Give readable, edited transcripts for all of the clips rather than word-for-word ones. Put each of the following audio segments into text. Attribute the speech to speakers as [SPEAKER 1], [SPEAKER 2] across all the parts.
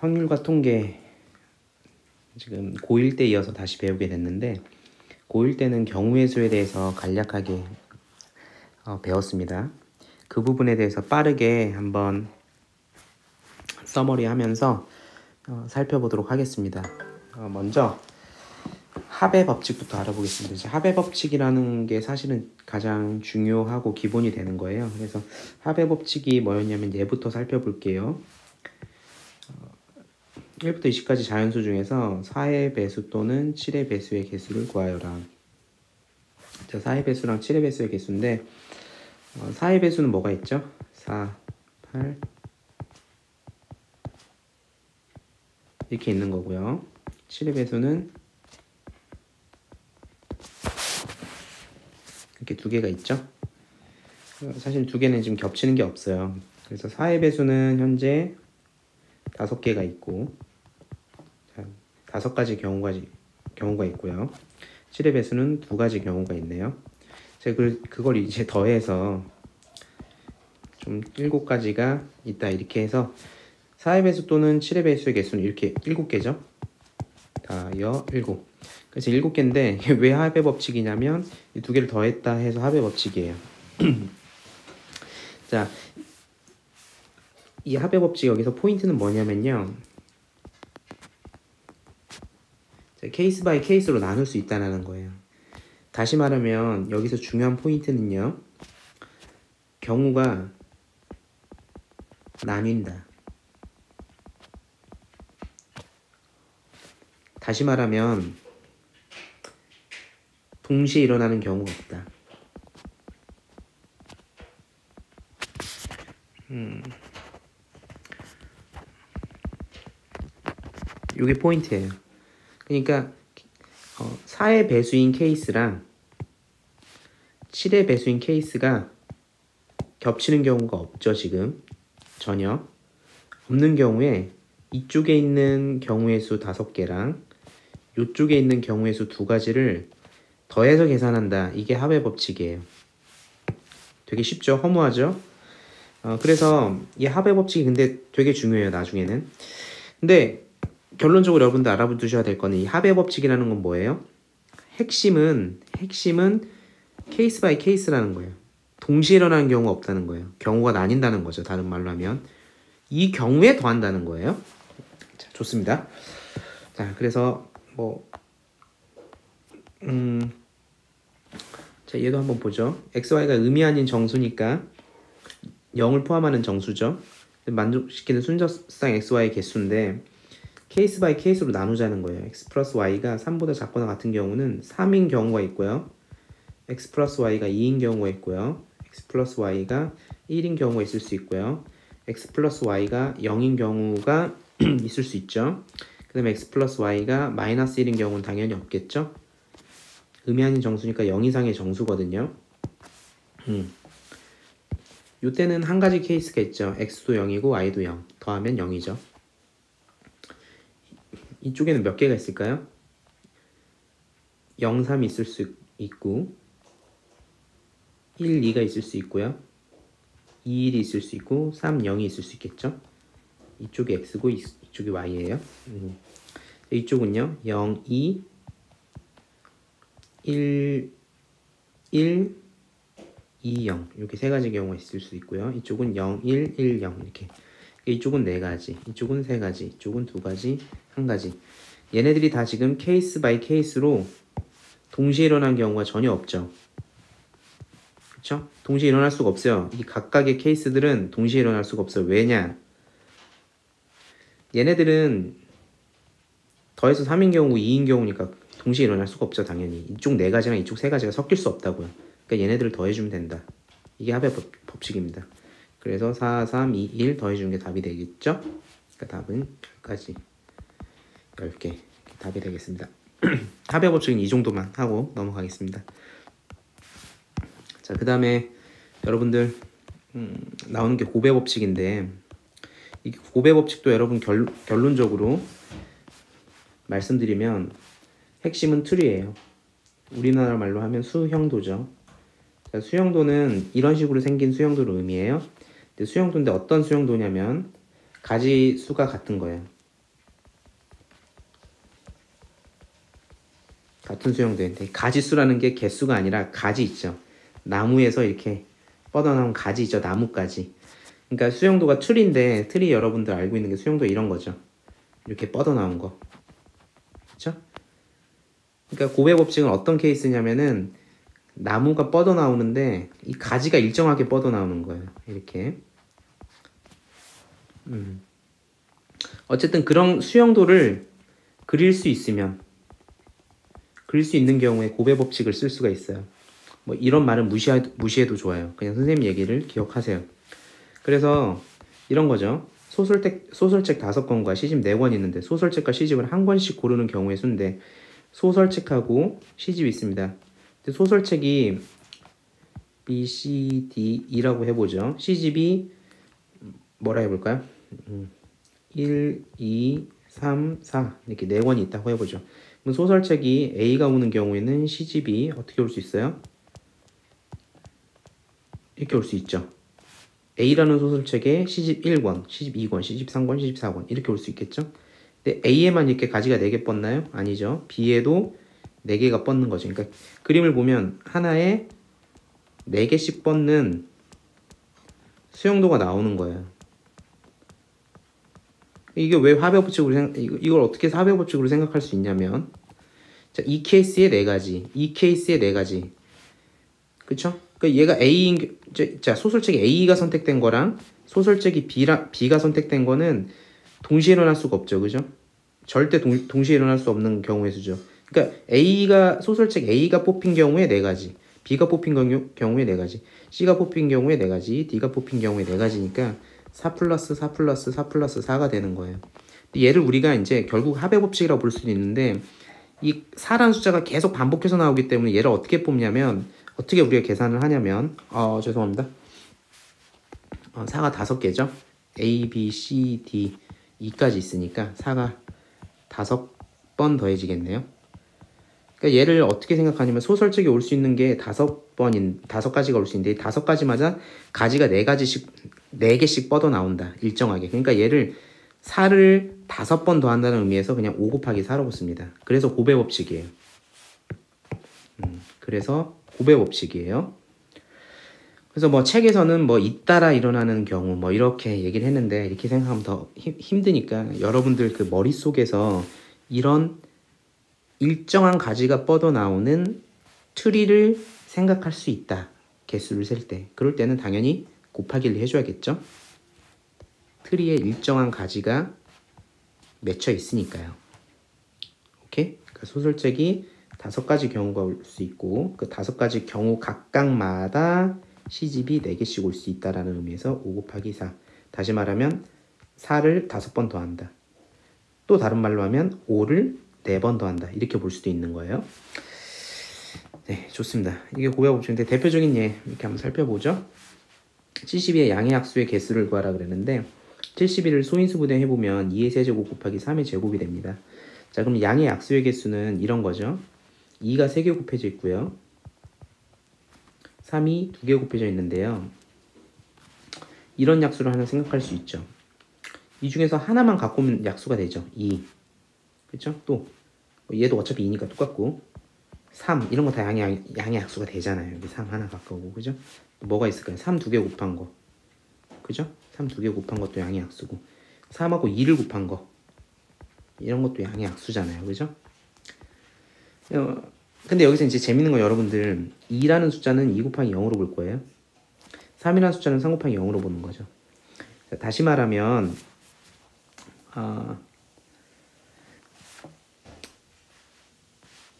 [SPEAKER 1] 확률과 통계 지금 고1 때 이어서 다시 배우게 됐는데, 고1 때는 경우의 수에 대해서 간략하게 배웠습니다. 그 부분에 대해서 빠르게 한번 서머리 하면서 살펴보도록 하겠습니다. 먼저 합의 법칙부터 알아보겠습니다. 이제 합의 법칙이라는 게 사실은 가장 중요하고 기본이 되는 거예요. 그래서 합의 법칙이 뭐였냐면 얘부터 살펴볼게요. 1부터 20까지 자연수 중에서 4의 배수 또는 7의 배수의 개수를 구하여라. 자, 4의 배수랑 7의 배수의 개수인데 4의 배수는 뭐가 있죠? 4, 8 이렇게 있는 거고요. 7의 배수는 이렇게 두 개가 있죠. 사실 두 개는 지금 겹치는 게 없어요. 그래서 4의 배수는 현재 5개가 있고, 자, 5가지 경우가 있고요. 7의 배수는 2가지 경우가 있네요. 제가 그걸 이제 더해서 좀 7가지가 있다 이렇게 해서 4의 배수 또는 7의 배수의 개수는 이렇게 7개죠. 다여 7. 그래서 7개인데 왜 합의 법칙이냐면 이 두 개를 더했다 해서 합의 법칙이에요. 자, 이 합의 법칙 여기서 포인트는 뭐냐면요. 자, 케이스 바이 케이스로 나눌 수 있다는 거예요. 다시 말하면 여기서 중요한 포인트는요. 경우가 나뉜다. 다시 말하면 동시에 일어나는 경우가 없다. 이게 포인트예요. 그러니까 4의 배수인 케이스랑 7의 배수인 케이스가 겹치는 경우가 없죠. 지금 전혀 없는 경우에 이쪽에 있는 경우의 수 5개랑 이쪽에 있는 경우의 수 2가지를 더해서 계산한다. 이게 합의 법칙이에요. 되게 쉽죠? 허무하죠? 그래서 이 합의 법칙이 근데 되게 중요해요. 나중에는. 근데 결론적으로 여러분들 알아두셔야 될 거는 이 합의 법칙이라는 건 뭐예요? 핵심은 케이스 바이 케이스라는 거예요. 동시에 일어나는 경우가 없다는 거예요. 경우가 나뉜다는 거죠. 다른 말로 하면 이 경우에 더한다는 거예요. 자, 좋습니다. 자, 그래서 자, 얘도 한번 보죠. xy가 의미 아닌 정수니까 0을 포함하는 정수죠. 만족시키는 순서상 xy의 개수인데 케이스 바이 케이스로 나누자는 거예요. x 플러스 y가 3보다 작거나 같은 경우는 3인 경우가 있고요. x 플러스 y가 2인 경우가 있고요. x 플러스 y가 1인 경우가 있을 수 있고요. x 플러스 y가 0인 경우가 있을 수 있죠. 그 다음에 x 플러스 y가 마이너스 1인 경우는 당연히 없겠죠. 의미 아닌 정수니까 0 이상의 정수거든요. 이때는 한 가지 케이스가 있죠. x도 0이고 y도 0. 더하면 0이죠. 이쪽에는 몇 개가 있을까요? 0, 3 있을 수 있고 1, 2가 있을 수 있고요. 2, 1이 있을 수 있고 3, 0이 있을 수 있겠죠. 이쪽이 x고 이쪽이 y예요. 이쪽은요. 0, 2, 1, 2, 0 이렇게 세 가지 경우가 있을 수 있고요. 이쪽은 0, 1, 1, 0 이렇게. 이쪽은 4가지, 이쪽은 3가지, 이쪽은 2가지, 1가지. 얘네들이 다 지금 케이스 바이 케이스로 동시에 일어난 경우가 전혀 없죠. 그쵸? 동시에 일어날 수가 없어요. 이 각각의 케이스들은 동시에 일어날 수가 없어요. 왜냐? 얘네들은 더해서 3인 경우고 2인 경우니까 동시에 일어날 수가 없죠. 당연히 이쪽 4가지랑 이쪽 3가지가 섞일 수 없다고요. 그러니까 얘네들을 더해주면 된다. 이게 합의 법칙입니다. 그래서 4, 3, 2, 1 더해주는 게 답이 되겠죠? 그러니까 답은 10가지 10개 답이 되겠습니다. 합의 법칙은 이 정도만 하고 넘어가겠습니다. 자, 그 다음에 여러분들 나오는 게 곱의 법칙인데 이 곱의 법칙도 여러분 결론적으로 말씀드리면 핵심은 틀이에요. 우리나라 말로 하면 수형도죠. 자, 수형도는 이런 식으로 생긴 수형도를 의미해요. 근데 수형도인데 어떤 수형도냐면 가지 수가 같은 거예요. 같은 수용도인데 가지수라는 게 개수가 아니라 가지 있죠. 나무에서 이렇게 뻗어나온 가지 있죠. 나뭇가지. 그러니까 수용도가 틀인데 틀이 여러분들 알고 있는 게 수용도 이런 거죠. 이렇게 뻗어나온 거. 그렇죠? 그러니까 고배 법칙은 어떤 케이스냐면은 나무가 뻗어나오는데 이 가지가 일정하게 뻗어나오는 거예요. 이렇게. 어쨌든 그런 수용도를 그릴 수 있으면 그릴 수 있는 경우에 고배 법칙을 쓸 수가 있어요. 뭐 이런 말은 무시해도 좋아요. 그냥 선생님 얘기를 기억하세요. 그래서 이런 거죠. 소설책 5권과 시집 4권 있는데 소설책과 시집을 한 권씩 고르는 경우의 수인데 소설책하고 시집이 있습니다. 소설책이 B, C, D, E라고 해보죠. 시집이 뭐라 해볼까요? 1, 2, 3, 4 이렇게 4권이 있다고 해보죠. 그럼 소설책이 A가 오는 경우에는 시집이 어떻게 올 수 있어요? 이렇게 올 수 있죠. A라는 소설책에 시집 1권, 시집 2권, 시집 3권, 시집 4권 이렇게 올 수 있겠죠. 근데 A에만 이렇게 가지가 4개 뻗나요? 아니죠. B에도 4개가 뻗는 거죠. 그러니까 그림을 보면 하나에 4개씩 뻗는 수용도가 나오는 거예요. 이게 왜 화배법칙으로 이걸 어떻게 화배법칙으로 생각할 수 있냐면 자, 이 케이스에 4가지, 이 케이스에 4가지. 그쵸? 그러니까 얘가 A인 자, 소설책이 A가 선택된 거랑 소설책이 B가 선택된 거는 동시에 일어날 수가 없죠. 그죠? 절대 동시에 일어날 수 없는 경우의 수죠. 그러니까 소설책 A가 뽑힌 경우에 4가지, B가 뽑힌 경우에 4가지, C가 뽑힌 경우에 4가지, D가 뽑힌 경우에 4가지니까 4 플러스 4 플러스 4 플러스 4가 되는 거예요. 얘를 우리가 이제 결국 합의법칙이라고 볼 수도 있는데 이 4라는 숫자가 계속 반복해서 나오기 때문에 얘를 어떻게 뽑냐면 어떻게 우리가 계산을 하냐면 죄송합니다. 4가 5개죠. A, B, C, D, E까지 있으니까 4가 5번 더해지겠네요. 그러니까 얘를 어떻게 생각하냐면 소설책에 올 수 있는 게 5가지가 올 수 있는데 5가지마다 가지가 4개씩 뻗어 나온다. 일정하게. 그러니까 얘를 4를 5번 더한다는 의미에서 그냥 5 곱하기 4라고 씁니다. 그래서 고배 법칙이에요. 그래서 고배 법칙이에요. 그래서 뭐 책에서는 뭐 잇따라 일어나는 경우 뭐 이렇게 얘기를 했는데 이렇게 생각하면 더 힘드니까 여러분들 그 머릿속에서 이런 일정한 가지가 뻗어 나오는 트리를 생각할 수 있다. 개수를 셀 때. 그럴 때는 당연히 곱하기를 해줘야겠죠. 트리에 일정한 가지가 맺혀 있으니까요. 오케이? 그러니까 소설책이 5가지 경우가 올 수 있고 그 5가지 경우 각각마다 시집이 4개씩 올 수 있다라는 의미에서 5 곱하기 4. 다시 말하면 4를 5번 더한다. 또 다른 말로 하면 5를 4번 더한다. 이렇게 볼 수도 있는 거예요. 네, 좋습니다. 이게 고배 법칙인데 대표적인 예 이렇게 한번 살펴보죠. 72의 양의 약수의 개수를 구하라 그랬는데 71을 소인수분해 해보면 2의 세제곱 곱하기 3의 제곱이 됩니다. 자, 그럼 양의 약수의 개수는 이런 거죠. 2가 3개 곱해져 있고요. 3이 2개 곱해져 있는데요. 이런 약수를 하나 생각할 수 있죠. 이 중에서 하나만 갖고 오면 약수가 되죠. 2. 그렇죠? 또 얘도 어차피 2니까 똑같고 3 이런 거 다 양의 약수가 되잖아요. 여기 3 하나 갖고 오고 그죠? 뭐가 있을까요? 3 2개 곱한 거. 그죠? 3 2개 곱한 것도 양의 약수고 3하고 2를 곱한 거 이런 것도 양의 약수잖아요. 그죠? 근데 여기서 이제 재밌는 건 여러분들 2라는 숫자는 2 곱하기 0으로 볼 거예요. 3이라는 숫자는 3 곱하기 0으로 보는 거죠. 다시 말하면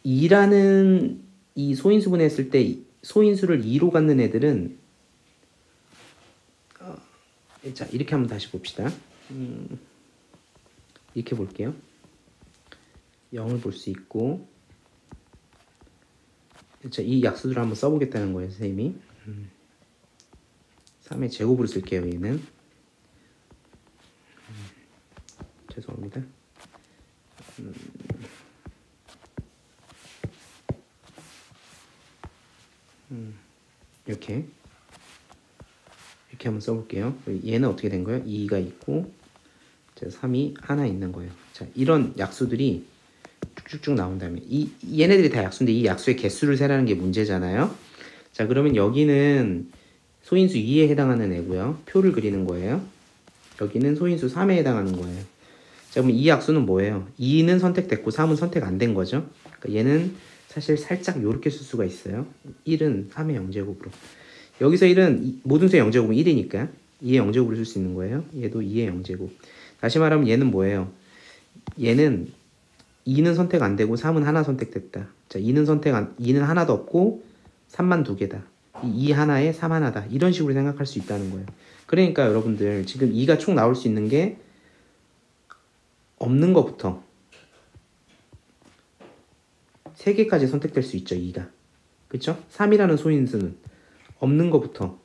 [SPEAKER 1] 2라는 이 소인수분해 했을 때 소인수를 2로 갖는 애들은 자 이렇게 한번 다시 봅시다. 이렇게 볼게요. 0을 볼 수 있고 자, 이 약수들을 한번 써보겠다는 거예요. 선생님이 3의 제곱으로 쓸게요. 얘는 죄송합니다. 이렇게 한번 써볼게요. 얘는 어떻게 된 거예요? 2가 있고 3이 하나 있는 거예요. 자, 이런 약수들이 쭉쭉쭉 나온 다음에 얘네들이 다 약수인데 이 약수의 개수를 세라는 게 문제잖아요. 자, 그러면 여기는 소인수 2에 해당하는 애고요. 표를 그리는 거예요. 여기는 소인수 3에 해당하는 거예요. 자, 그럼 이 약수는 뭐예요? 2는 선택됐고 3은 선택 안 된 거죠. 그러니까 얘는 사실 살짝 요렇게 쓸 수가 있어요. 1은 3의 0제곱으로. 여기서 1은 모든 수의 0제곱은 1이니까 2의 0제곱으로 쓸 수 있는 거예요. 얘도 2의 0제곱. 다시 말하면 얘는 뭐예요? 얘는 2는 선택 안 되고 3은 하나 선택됐다. 자, 2는 하나도 없고 3만 두 개다. 2 하나에 3 하나다. 이런 식으로 생각할 수 있다는 거예요. 그러니까 여러분들 지금 2가 총 나올 수 있는 게 없는 것부터 3개까지 선택될 수 있죠. 2가. 그쵸? 3이라는 소인수는 없는 것부터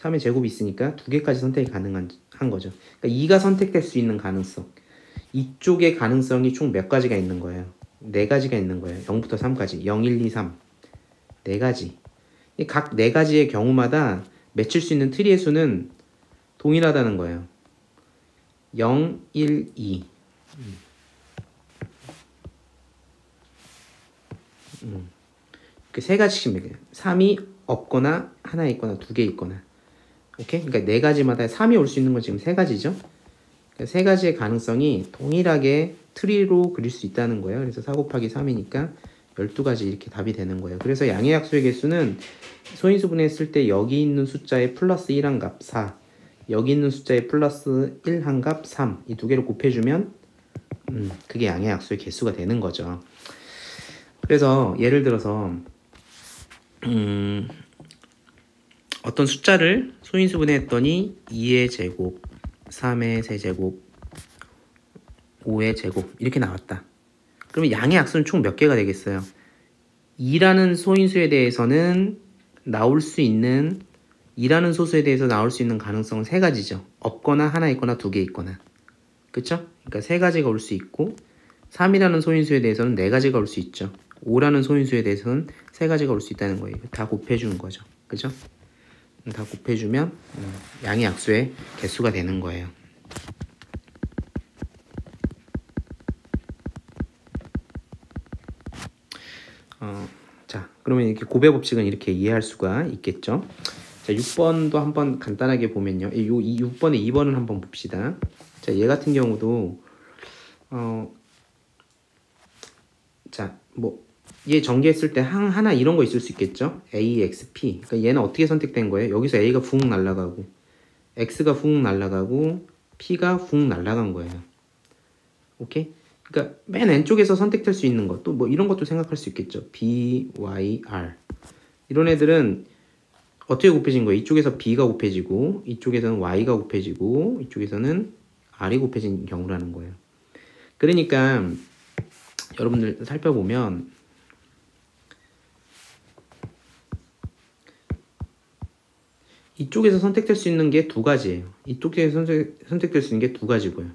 [SPEAKER 1] 3의 제곱이 있으니까 2개까지 선택이 가능한 거죠. 그러니까 2가 선택될 수 있는 가능성. 이쪽의 가능성이 총 몇 가지가 있는 거예요? 4가지가 있는 거예요. 0부터 3까지. 0, 1, 2, 3. 4가지. 각 4가지의 경우마다 맺힐 수 있는 트리의 수는 동일하다는 거예요. 0, 1, 2. 그 3가지씩 매겨요. 3이 없거나 하나 있거나 2개 있거나. 오케이? 그러니까 4가지마다 3이 올 수 있는 건 지금 3가지죠. 그러니까 3가지의 가능성이 동일하게 트리로 그릴 수 있다는 거예요. 그래서 4 곱하기 3이니까 12가지 이렇게 답이 되는 거예요. 그래서 양의 약수의 개수는 소인수분해 했을 때 여기 있는 숫자에 플러스 1한 값 4, 여기 있는 숫자에 플러스 1한 값 3, 이 두 개를 곱해주면 그게 양의 약수의 개수가 되는 거죠. 그래서 예를 들어서 어떤 숫자를 소인수분해 했더니 2의 제곱, 3의 세제곱, 5의 제곱 이렇게 나왔다. 그러면 양의 약수는 총 몇 개가 되겠어요? 2라는 소인수에 대해서는 나올 수 있는 2라는 소수에 대해서 나올 수 있는 가능성은 3가지죠. 없거나 하나 있거나 2개 있거나. 그쵸? 그러니까 3가지가 올 수 있고 3이라는 소인수에 대해서는 4가지가 올 수 있죠. 5라는 소인수에 대해서는 3가지가 올 수 있다는 거예요. 다 곱해주는 거죠. 그죠? 다 곱해주면 양의 약수의 개수가 되는 거예요. 자, 그러면 이렇게 곱의 법칙은 이렇게 이해할 수가 있겠죠. 자, 6번도 한번 간단하게 보면요. 이 6번에 2번을 한번 봅시다. 자, 얘 같은 경우도 자, 뭐 얘 전개했을 때 하나 이런 거 있을 수 있겠죠. A, X, P. 그러니까 얘는 어떻게 선택된 거예요? 여기서 A가 훅 날아가고 X가 훅 날아가고 P가 훅 날아간 거예요. 오케이? 그러니까 맨 왼쪽에서 선택될 수 있는 것, 또 뭐 이런 것도 생각할 수 있겠죠. B, Y, R. 이런 애들은 어떻게 곱해진 거예요? 이쪽에서 B가 곱해지고 이쪽에서는 Y가 곱해지고 이쪽에서는 R이 곱해진 경우라는 거예요. 그러니까 여러분들 살펴보면 이쪽에서 선택될 수 있는 게 2가지예요. 이쪽에서 선택될 수 있는 게 2가지고요.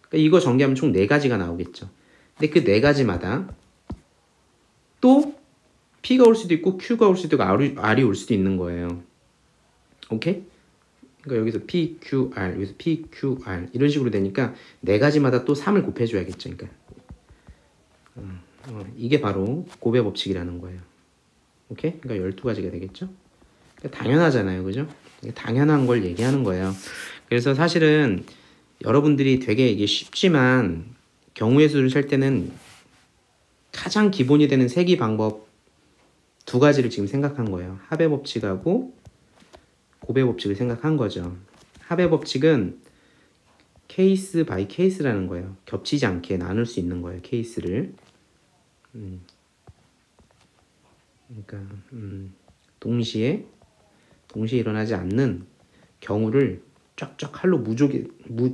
[SPEAKER 1] 그러니까 이거 전개하면 총 4가지가 나오겠죠. 근데 그 4가지마다 또 P가 올 수도 있고 Q가 올 수도 있고 R이 올 수도 있는 거예요. 오케이? 그러니까 여기서 P, Q, R, 여기서 P, Q, R 이런 식으로 되니까 4가지마다 또 3을 곱해줘야겠죠. 그러니까 이게 바로 곱의 법칙이라는 거예요. 오케이? 그러니까 12가지가 되겠죠. 그러니까 당연하잖아요. 그죠? 당연한 걸 얘기하는 거예요. 그래서 사실은 여러분들이 되게 이게 쉽지만 경우의 수를 셀 때는 가장 기본이 되는 세기 방법 2가지를 지금 생각한 거예요. 합의 법칙하고 곱의 법칙을 생각한 거죠. 합의 법칙은 케이스 바이 케이스라는 거예요. 겹치지 않게 나눌 수 있는 거예요. 케이스를. 그러니까 동시에 일어나지 않는 경우를 쫙쫙 칼로 무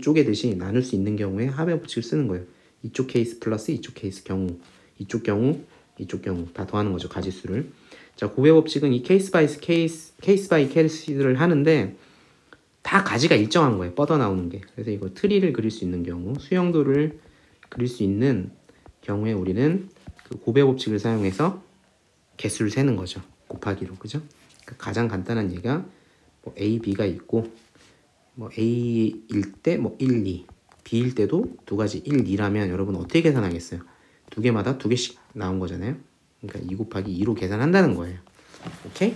[SPEAKER 1] 쪼개듯이 나눌 수 있는 경우에 합의 법칙을 쓰는 거예요. 이쪽 케이스 플러스 이쪽 케이스 경우, 이쪽 경우 다 더하는 거죠. 가지수를. 자, 곱의 법칙은 이 케이스 바이 케이스를 하는데 다 가지가 일정한 거예요. 뻗어 나오는 게. 그래서 이거 트리를 그릴 수 있는 경우, 수영도를 그릴 수 있는 경우에 우리는 그 곱의 법칙을 사용해서 개수를 세는 거죠. 곱하기로. 그죠? 그러니까 가장 간단한 예가 뭐 A, B가 있고 뭐 A일 때 뭐 1, 2, B일 때도 2가지 1, 2라면 여러분 어떻게 계산하겠어요? 두 개마다 두 개씩 나온 거잖아요. 그러니까 2 곱하기 2로 계산한다는 거예요. 오케이?